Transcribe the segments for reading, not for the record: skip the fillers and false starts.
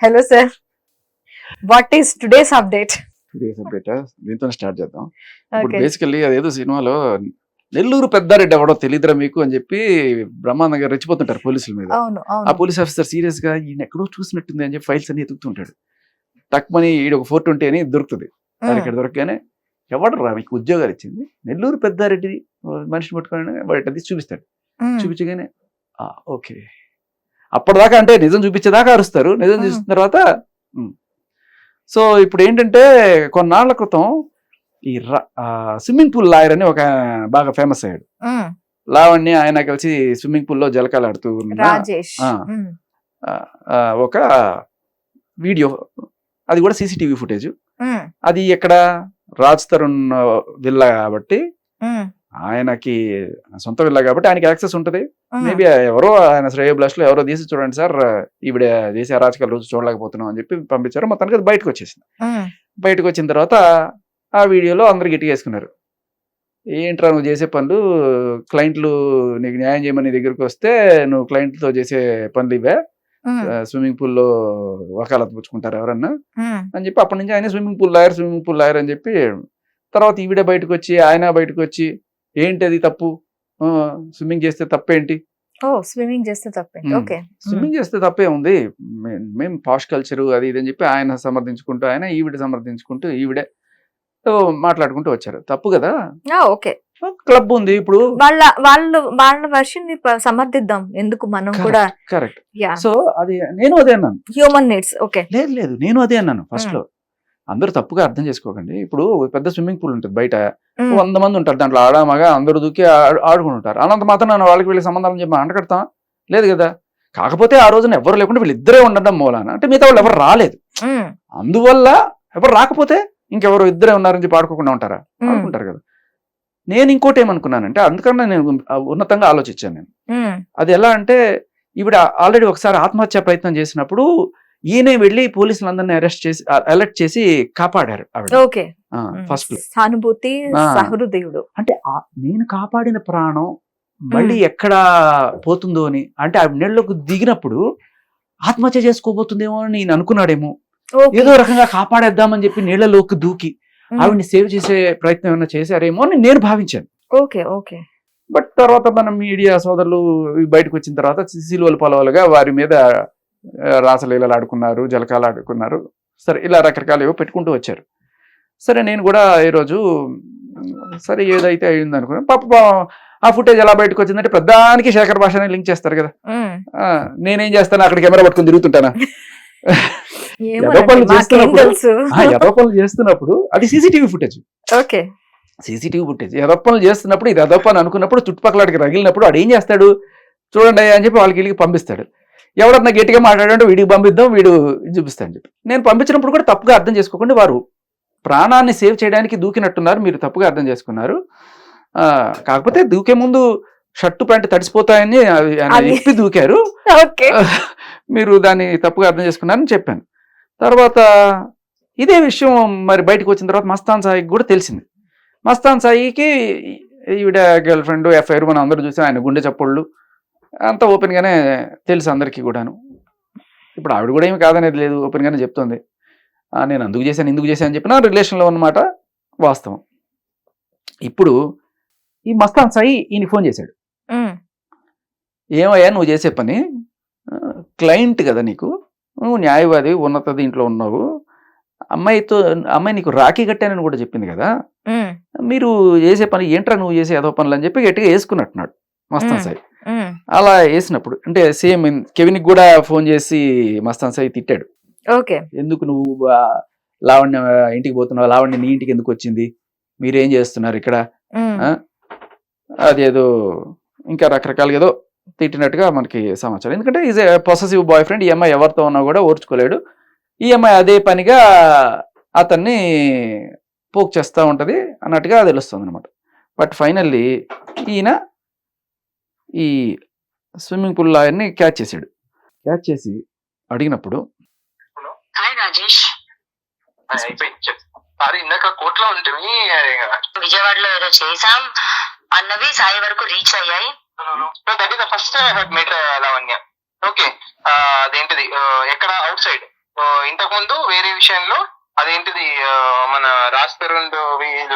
Hello sir, what is today's update? దీంతో start చేద్దాం. ఇప్పుడు బేసికల్లీ అదేదో సినిమాలో నెల్లూరు పెద్దారెడ్డి ఎవడో తెలియదురా మీకు అని చెప్పి బ్రహ్మాండంగా గారు రెచ్చిపోతుంటారు పోలీసుల మీద. ఆ పోలీస్ ఆఫీసర్ సీరియస్ గా ఈయన ఎక్కడో చూసినట్టుంది అని చెప్పి ఫైల్స్ అన్ని ఎదుగుతుంటాడు. తక్కువని ఈడ ఒక 420 అని దొరుకుతుంది. ఇక్కడ దొరకగానే ఎవడరా మీకు ఉద్యోగాలు ఇచ్చింది, నెల్లూరు పెద్దారెడ్డి మనిషిని పట్టుకొని వాటి అది చూపిస్తాడు. చూపించగానే ఓకే, అప్పటిదాకా అంటే నిజం చూపించేదాకా అరుస్తారు. నిజం చూసిన తర్వాత సో ఇప్పుడు ఏంటంటే కొన్నాళ్ల క్రితం ఈ స్విమ్మింగ్ పూల్ లాయర్ అని ఒక బాగా ఫేమస్ అయ్యాడు. లావణ్య ఆయన కలిసి స్విమ్మింగ్ పూల్ లో జలకాలాడుతూ ఒక వీడియో, అది కూడా సీసీటీవీ ఫుటేజ్. అది ఎక్కడ రాజ్ తరుణ్ విల్లా కాబట్టి, ఆయనకి సొంత విల్లా కాబట్టి ఆయనకి యాక్సెస్ ఉంటది. మేబీ ఎవరో ఆయన శ్రేయోభిలాష్ లో ఎవరో తీసి చూడండి సార్ ఈవిడ చేసే అరాచకాలు రోజు చూడలేకపోతున్నాం అని చెప్పి పంపించారు. మొత్తానికి అది బయటకు వచ్చేసింది. బయటకు వచ్చిన తర్వాత ఆ వీడియోలో అందరు గట్టిగా వేసుకున్నారు. ఏంట్రా నువ్వు చేసే పనులు, క్లయింట్లు నీకు న్యాయం చేయమని దగ్గరికి వస్తే నువ్వు క్లయింట్లతో చేసే పనులు ఇవే, స్విమ్మింగ్ పూల్ లో వకాలత్ పుచ్చుకుంటారు ఎవరన్నా అని చెప్పి అప్పటి నుంచి ఆయన స్విమ్మింగ్ పూల్ లాయర్ అని చెప్పి, తర్వాత ఈవిడ బయటకు వచ్చి ఆయన బయటకు వచ్చి ఏంటి అది తప్పు, స్విమ్మింగ్ చేస్తే తప్పేంటి, స్విమ్మింగ్ చేస్తే తప్పే ఉంది, మేము పాష్ కల్చర్ అది ఇది అని చెప్పి ఆయన సమర్థించుకుంటూ ఆయన ఈవిడ సమర్థించుకుంటూ ఈవిడే మాట్లాడుకుంటూ వచ్చారు. తప్పు కదా, క్లబ్ ఉంది ఇప్పుడు వాళ్ళ వర్షన్ ని సమర్థిద్దాం ఎందుకు, మనం కూడా కరెక్ట్. సో అది నేను అదే అన్నాను, హ్యూమన్ నీడ్స్. ఓకే, లేదు నేను అదే అన్నాను ఫస్ట్ లో. అందరూ తప్పుగా అర్థం చేసుకోకండి. ఇప్పుడు పెద్ద స్విమ్మింగ్ పూల్ ఉంటుంది, బయట 100 మంది ఉంటారు, దాంట్లో ఆడమగా అందరూ దూకి ఆడుకుంటుంటారు. అనంత మాత్రం నన్ను వాళ్ళకి వీళ్ళకి సంబంధాలు చెప్పి అంటకడతాం లేదు కదా. కాకపోతే ఆ రోజున ఎవరు లేకుండా వీళ్ళిద్దరే ఉండడం మూలాన అంటే మిగతా వాళ్ళు ఎవరు రాలేదు, అందువల్ల ఎవరు రాకపోతే ఇంకెవరు ఇద్దరే ఉన్నారని చెప్పి ఆడుకోకుండా ఉంటారా, ఆడుకుంటారు కదా. నేను ఇంకోటి ఏమనుకున్నానంటే, అందుకన్నా నేను ఉన్నతంగా ఆలోచించాను. నేను అది ఎలా అంటే, ఈవిడ ఆల్రెడీ ఒకసారి ఆత్మహత్య ప్రయత్నం చేసినప్పుడు ఈయనే వెళ్ళి పోలీసులందరినీ అలర్ట్ చేసి కాపాడారు ఆవిడ. ఫస్ట్ సానుభూతి సహృదయుడు అంటే నేను కాపాడిన ప్రాణం మళ్ళీ ఎక్కడ పోతుందో అని, అంటే ఆ నీళ్ళకు దిగినప్పుడు ఆత్మహత్య చేసుకోబోతుందేమో అని నేను అనుకున్నాడేమో, ఏదో రకంగా కాపాడేద్దామని చెప్పి నీళ్లలోకి దూకి ఆవిడ్ని సేవ్ చేసే ప్రయత్నం ఏమైనా చేశారేమో అని నేను భావించాను. బట్ తర్వాత మన మీడియా సోదరులు బయటకు వచ్చిన తర్వాత సిలువలు పొలవలుగా వారి మీద రాసలీలలు ఆడుకున్నారు, జలకాలు ఆడుకున్నారు, సరే ఇలా రకరకాలు ఏవో పెట్టుకుంటూ వచ్చారు. సరే నేను కూడా ఈరోజు సరే ఏదైతే అయింది అనుకున్నాను. పాప ఆ ఫుటేజ్ ఎలా బయటకు వచ్చిందంటే ప్రధానికి శేఖర్ భాషని లింక్ చేస్తారు కదా. నేనేం చేస్తాను, అక్కడ కెమెరా పట్టుకుని తిరుగుతుంటానా, ఎదో పనులు చేస్తున్నప్పుడు అది సీసీటీవీ ఫుటేజ్. ఎదో పనులు చేస్తున్నప్పుడు ఇది అదో పని అనుకున్నప్పుడు చుట్టుపక్కలకి రగిలినప్పుడు వాడు ఏం చేస్తాడు, చూడండి అని చెప్పి వాళ్ళకి వీళ్ళకి పంపిస్తాడు. ఎవడన్నా గట్టిగా మాట్లాడంటే వీడికి పంపిద్దాం, వీడు చూపిస్తాను చెప్పి నేను పంపించినప్పుడు కూడా తప్పుగా అర్థం చేసుకోకుండా వారు ప్రాణాన్ని సేవ్ చేయడానికి దూకినట్టున్నారు, మీరు తప్పుగా అర్థం చేసుకున్నారు. కాకపోతే దూకే ముందు షర్టు ప్యాంటు తడిసిపోతాయని చెప్పి దూకారు, మీరు దాన్ని తప్పుగా అర్థం చేసుకున్నారని చెప్పాను. తర్వాత ఇదే విషయం మరి బయటకు వచ్చిన తర్వాత మస్తాన్ సాయికి కూడా తెలిసింది. మస్తాన్ సాయికి ఈవిడ గర్ల్ ఫ్రెండ్ ఎఫ్ఐఆర్ మనం అందరూ చూసాం, ఆయన గుండె చప్పుళ్ళు అంతా ఓపెన్ గానే తెలుసు అందరికీ కూడాను. ఇప్పుడు ఆవిడ కూడా ఏమి కాదనేది లేదు, ఓపెన్ గానే చెప్తుంది. నేను అందుకు చేశాను ఇందుకు చేశాను అని చెప్పిన రిలేషన్లో ఉన్నమాట వాస్తవం. ఇప్పుడు ఈ మస్తాన్ సాయి ఈయన ఫోన్ చేశాడు, ఏమయ్యా నువ్వు చేసే పని, క్లయింట్ కదా నీకు, నువ్వు న్యాయవాది ఉన్నత దీంట్లో ఉన్నావు, అమ్మాయి నీకు రాఖీ కట్టానని కూడా చెప్పింది కదా, మీరు చేసే పని ఏంట్రా నువ్వు చేసే ఏదో పనులు అని చెప్పి గట్టిగా వేసుకున్నట్టున్నాడు మస్తాన్ సాయి. అలా వేసినప్పుడు అంటే సేమ్ కెవిన్కి కూడా ఫోన్ చేసి మస్తాన్ సాయి తిట్టాడు, ఎందుకు నువ్వు లావణ్య ఇంటికి పోతున్నావు, లావణ్య నీ ఇంటికి ఎందుకు వచ్చింది, మీరేం చేస్తున్నారు ఇక్కడ, అదేదో ఇంకా రకరకాలుగా ఏదో తిట్టినట్టుగా మనకి సమాచారం. ఎందుకంటే is a possessive boy friend, ఈ అమ్మాయి ఎవరితో ఉన్నా కూడా ఓర్చుకోలేడు, ఈ అమ్మాయి అదే పనిగా అతన్ని పోక్ చేస్తూ ఉంటుంది అన్నట్టుగా తెలుస్తుంది అనమాట. బట్ ఫైనల్లీ ఈయన ఈ స్విమ్మింగ్ పూల్ లాయర్ని క్యాచ్ చేశాడు. క్యాచ్ చేసి అడిగినప్పుడు విజయవాడలో ఏదో చేసాం అన్నవి సాయి వరకు రీచ్ అయ్యాయి. That is the first I had made Lavanya. Okay, అదేంటిది ఎక్కడ అవుట్ సైడ్ ఇంతకు ముందు వేరే విషయంలో అదేంటిది మన రాస్పెరండ్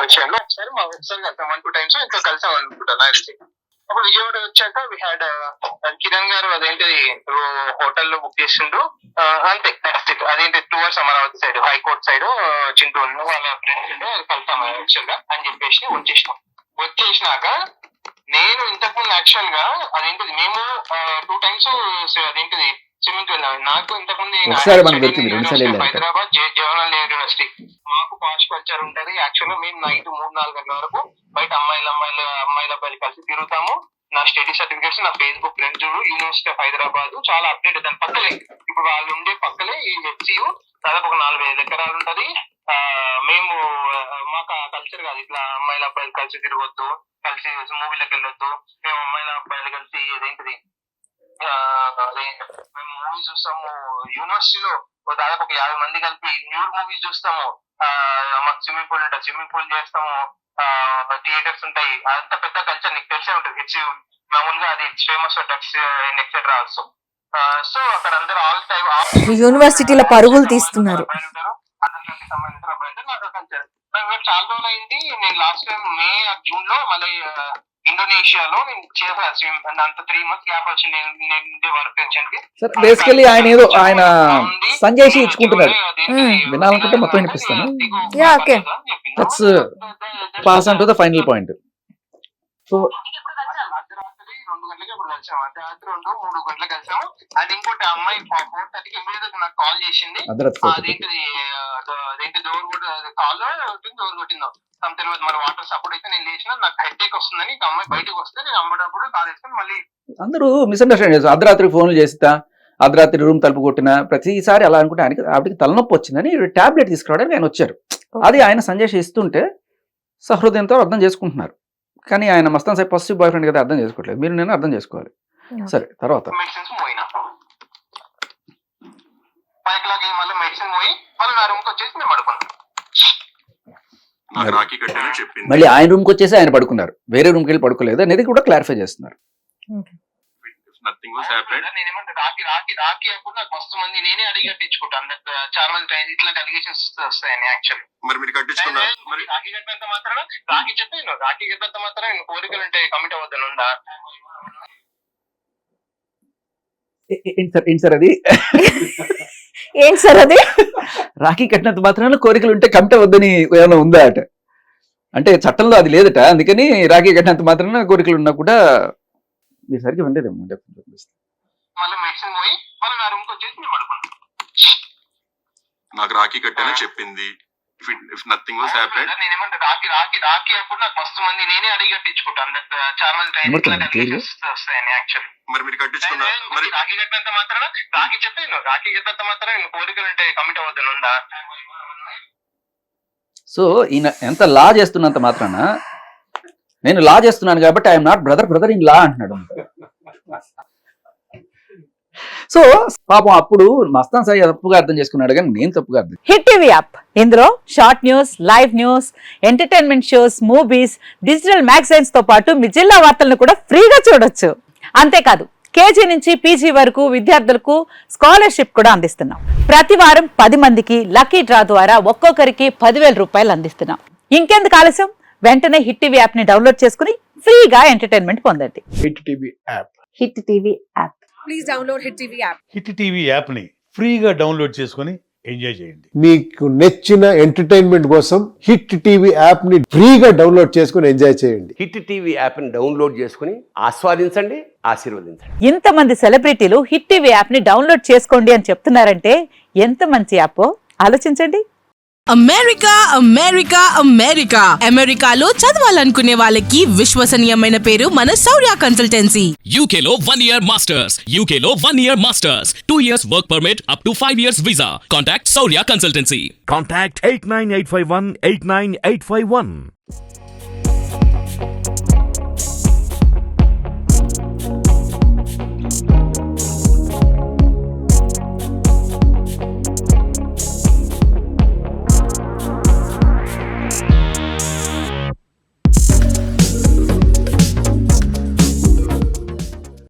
విషయంలో ఒకసారి కలిసాం 1-2 times ఇంకా కలిసాం అనుకుంటా నాకు తెలిసి. అప్పుడు విజయవాడ వచ్చాక వి హ్యాడ్ కిరణ్ గారు అదేంటిది హోటల్లో బుక్ చేసిండ్రు, అంతే నెక్స్ట్ అదేంటి towards Amaravati side high court side Chintu వాళ్ళ ఫ్రెండ్స్ కలిసాం యాక్చువల్ గా అని చెప్పేసి వచ్చేసినాక నేను ఇంతకుముందు యాక్చువల్ గా అదేంటిది మేము 2 times అదేంటిది స్విమ్మింగ్ వెళ్ళాము. నాకు ఇంతకుముంది హైదరాబాద్ జవహర్లాల్ యూనివర్సిటీ మాకు పాష్ కల్చర్ ఉంటది. యాక్చువల్ గా మేము నైట్ 3-4 గంటల వరకు బయట అమ్మాయిల కలిసి తిరుగుతాము. నా స్టడీ సర్టిఫికేట్స్ నా Facebook friends university of Hyderabad చాలా అప్డేట్. దాని పక్కలే ఇప్పుడు వాళ్ళు ఉండే పక్కలే ఈ హెచ్సియు దాదాపు ఒక 4,000 ఎకరాలు ఉంటది. మేము మాకు ఆ కల్చర్ కాదు ఇట్లా అమ్మాయిల అబ్బాయిలు కలిసి తిరగొద్దు, కలిసి మూవీలకు వెళ్ళొద్దు. మేము అమ్మాయిల అబ్బాయిలు కలిసి అదేంటిది మేము మూవీస్ చూస్తాము. యూనివర్సిటీలో దాదాపు ఒక 50 మంది కలిపి న్యూడ్ మూవీస్ చూస్తాము. మాకు స్విమ్మింగ్ పూల్ ఉంటుంది, స్విమ్మింగ్ పూల్ చేస్తాము. థియేటర్స్ ఉంటాయి. అంత పెద్ద కల్చర్ నీకు తెలిసే ఉంటుంది. మామూలుగా అది famous drugs etcetera also. So అక్కడ అందరూ ఆల్ టైమ్ యూనివర్సిటీలో పరుగులు తీస్తున్నారు. అందరికి సంబంధించిన అబ్బాయి నాకు కల్చర్ చాలా రోజులు అయింది. నేను లాస్ట్ టైం జూన్ లో మళ్ళీ ఇండోనేషియాలో నేను చేశాను. అంత 3 months గ్యాప్ వచ్చింది నేను వర్క్ పెన్షన్కి. బేసికలీ ఆయన ఏదో ఆయన సంజయ్ ఇచ్చుకుంటున్నాడు. వినాలనుకుంటే మొత్తం వినిపిస్తాను. That's pass on to the final point. So అర్ధరాత్రి 2 గంటలకి అప్పుడు కలిసాము. అర్ధరాత్రి 2-3 గంటలకు కలిసాము. అది ఇంకోటి అమ్మాయి 4:30కి ఇమీడియట్ నాకు కాల్ చేసింది. అదేంటి డోర్ కొట్టిందో తెలియదు. మరి వాటర్ సపోర్ట్ అయితే నేను లేచిన నాకు హెడ్ ఏక్ వస్తుందని అమ్మాయి బయటకు వస్తే నేను అమ్మేటప్పుడు కాల్ వేసుకుని మళ్ళీ అందరూ మిస్అండర్స్టాండ్ చేస్తారు. అర్ధరాత్రి ఫోన్లు చేస్తా, అర్ధరాత్రి రూమ్ తలుపు కొట్టిన ప్రతిసారి అలా అనుకుంటే ఆవిడకి తలనొప్పి వచ్చిందని టాబ్లెట్ తీసుకురావడానికి ఆయన వచ్చారు. అది ఆయన సంజయ్ ఇస్తుంటే సహృదయంతో అర్థం చేసుకుంటున్నారు. కానీ ఆయన Mastan Sai positive boy friend కదా, అర్థం చేసుకోవట్లేదు. మీరు నేను అర్థం చేసుకోవాలి. సరే తర్వాత మెడిసిన్స్ పోయినా 5 o'clock మళ్ళీ మెడిసిన్ పోయి మళ్ళీ నా రూమ్కి వచ్చేసి మేము పడుకున్నాం. మళ్ళీ ఆయన రూమ్కి వచ్చేసి ఆయన పడుకున్నారు, వేరే రూమ్కి వెళ్ళి పడుకోలేదు అనేది కూడా క్లారిఫై చేస్తున్నారు. నేనేమంటే రాఖీ అప్పుడు నాకు మస్తు మంది నేనే అడిగి కట్టించుకుంటాను. చాలా మంది ఇట్లాంటి అలిగేషన్స్ వస్తాయని యాక్చువల్లీ. మరి మీరు కట్టించుకున్నారు? మరి రాఖీ కట్టినంత మాత్రం రాఖీ చెప్పాను, రాఖీ కట్టినంత మాత్రం కోరికలు ఉంటే కమిట్ అవ్వద్దని ఉందా? ఏంటి సార్ అది? ఏం సార్ అది? రాఖీ కట్టినంత మాత్రాన కోరికలు ఉంటే కమిట్ అవ్వద్దని ఏమైనా ఉందా అట? అంటే చట్టంలో అది లేదట, అందుకని రాఖీ కట్టినంత మాత్రాన కోరికలు ఉన్నా కూడా మీరు సరిగ్గా ఉండేదేమో. మళ్ళీ మెడిసిన్ పోయి మళ్ళీ నా రూమ్కి వచ్చేసి మేము పడుకున్నాం. నాకు రాఖీ కట్టానని చెప్పింది. If nothing was happened, నేనేమంటే Rakhi అప్పుడు నాకు మస్తు మంది నేనే అడిగి కట్టించుకుంటాను. చాలా మంది వస్తాయని యాక్చువల్లీ. మరి మీరు కట్టించుకున్నారు? మరి రాఖీ కట్టినంత మాత్రం రాఖీ చెప్పాను, రాఖీ కట్టినంత మాత్రం కోరికలు ఉంటే కమిట్ అవ్వద్దని ఉందా? సో ఈయన ఎంత లా చేస్తున్నంత మాత్రాన నేను లా చేస్తున్నాను కాబట్టి I'm not brother in law అంటున్నాడు. సో పాపం అప్పుడు మస్తాన్ సాయి తప్పుగా అర్థం చేసుకున్నాడు, కానీ నేను తప్పుగా అర్థం. హిట్ టీవీ యాప్, ఇందులో short news, live news, entertainment shows, movies, digital magazines తో పాటు మీ జిల్లా వార్తలను కూడా ఫ్రీగా చూడొచ్చు. అంతేకాదు కేజీ నుంచి పీజీ వరకు విద్యార్థులకు స్కాలర్షిప్ కూడా అందిస్తున్నాం. ప్రతి వారం 10 మందికి లక్కీ డ్రా ద్వారా ఒక్కొక్కరికి 10,000 రూపాయలు అందిస్తున్నాం. ఇంకెందుకు ఆలస్యం, వెంటనే హిట్ టీవీ యాప్ ని డౌన్లోడ్ చేసుకుని ఫ్రీగా ఎంటర్టైన్మెంట్ పొందండి. Hit TV app. Hit TV app. Please download hit TV app. Hit TV app ని ఫ్రీగా డౌన్లోడ్ చేసుకుని ఎంజాయ్ చేయండి. మీకు నచ్చిన ఎంటర్టైన్మెంట్ కోసం హిట్ టీవీ యాప్ ని ఫ్రీగా డౌన్లోడ్ చేసుకుని ఎంజాయ్ చేయండి. హిట్ టీవీ యాప్ ని డౌన్లోడ్ చేసుకుని ఆస్వాదించండి, ఆశీర్వదించండి. ఇంతమంది సెలబ్రిటీలు హిట్ టీవీ యాప్ ని డౌన్లోడ్ చేసుకోండి అని చెప్తున్నారంటే ఎంత మంచి యాప్ ఆలోచించండి. అమెరికా అమెరికా అమెరికా అమెరికాలో చదవాలనుకునే వాళ్ళకి విశ్వసనీయమైన పేరు మన శౌర్య కన్సల్టెన్సీ. UK లో 1 year masters, UK లో 1 year masters, 2 years work permit up to 5 years visa. Contact Saurya Consultancy. Contact 89851 89851.